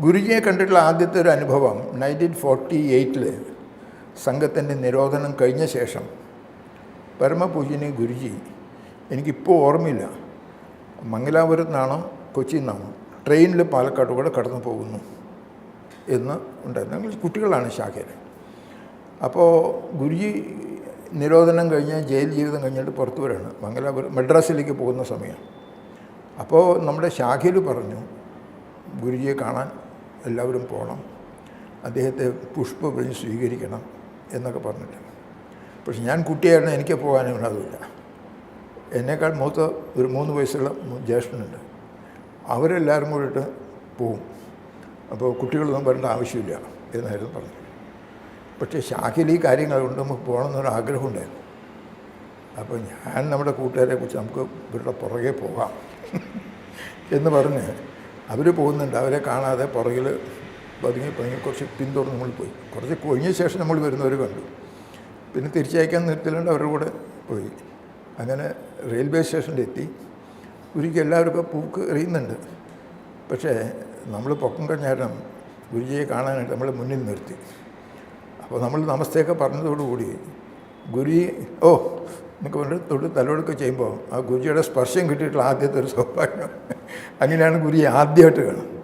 ഗുരുജിയെ കണ്ടിട്ടുള്ള ആദ്യത്തെ ഒരു അനുഭവം 1948 സംഘത്തിൻ്റെ നിരോധനം കഴിഞ്ഞ ശേഷം പരമപൂജ്യനീയ ഗുരുജി, എനിക്കിപ്പോൾ ഓർമ്മയില്ല, മംഗലാപുരത്തു നിന്നാണോ കൊച്ചിയിൽ നിന്നാണോ ട്രെയിനിൽ പാലക്കാട് കൂടെ കടന്നു പോകുന്നു എന്ന് ഉണ്ടായിരുന്നു. ഞങ്ങൾ കുട്ടികളാണ് ശാഖയിൽ. അപ്പോൾ ഗുരുജി നിരോധനം കഴിഞ്ഞ് ജയിൽ ജീവിതം കഴിഞ്ഞിട്ട് പുറത്തു വരികയാണ്, മംഗലാപുരം മദ്രാസിലേക്ക് പോകുന്ന സമയം. അപ്പോൾ നമ്മുടെ ശാഖയിൽ പറഞ്ഞു, ഗുരുജിയെ കാണാൻ എല്ലാവരും പോകണം, അദ്ദേഹത്തെ പുഷ്പവൃതി സ്വീകരിക്കണം എന്നൊക്കെ പറഞ്ഞിട്ട്. പക്ഷെ ഞാൻ കുട്ടിയായിരുന്നു, എനിക്ക് പോകാനും അതുമില്ല. എന്നേക്കാൾ മൂത്ത ഒരു 3 വയസ്സുള്ള ജ്യേഷ്ഠനുണ്ട്, അവരെല്ലാവരും കൂടിയിട്ട് പോവും. അപ്പോൾ കുട്ടികളൊന്നും വരേണ്ട ആവശ്യമില്ല എന്നായിരുന്നു പറഞ്ഞു. പക്ഷേ ശാഖയിൽ ഈ കാര്യങ്ങളുണ്ട്, നമുക്ക് പോകണമെന്നൊരു ആഗ്രഹമുണ്ടായിരുന്നു. അപ്പോൾ ഞാൻ നമ്മുടെ കൂട്ടുകാരെ കുറിച്ച് നമുക്ക് ഇവരുടെ പുറകെ പോകാം എന്ന് പറഞ്ഞ് അവർ പോകുന്നുണ്ട്. അവരെ കാണാതെ പുറകിൽ പതുങ്ങി കുറച്ച് പിന്തുടർന്ന് നമ്മൾ പോയി. കുറച്ച് കഴിഞ്ഞ ശേഷം നമ്മൾ വരുന്നവർ കണ്ടു. പിന്നെ തിരിച്ചയക്കാൻ നിർത്തില്ലാണ്ട് അവരുടെ കൂടെ പോയി. അങ്ങനെ റെയിൽവേ സ്റ്റേഷനിലെത്തി. ഗുരുജിക്ക് എല്ലാവർക്കും പൂക്ക് എറിയുന്നുണ്ട്. പക്ഷേ നമ്മൾ പൊക്കം കഴിഞ്ഞാലും ഗുരുജിയെ കാണാനായിട്ട് നമ്മൾ മുന്നിൽ നിർത്തി. അപ്പോൾ നമ്മൾ നമസ്തേയൊക്കെ പറഞ്ഞതോടുകൂടി ഗുരുജി എന്നൊക്കെ പറഞ്ഞിട്ട് തൊട്ട് തലോടൊക്കെ ചെയ്യുമ്പോൾ ആ ഗുരുജിയുടെ സ്പർശം കിട്ടിയിട്ടുള്ള ആദ്യത്തെ ഒരു സൗഭാഗ്യം. അങ്ങനെയാണ് ഗുരുജി ആദ്യമായിട്ട് കാണുന്നത്.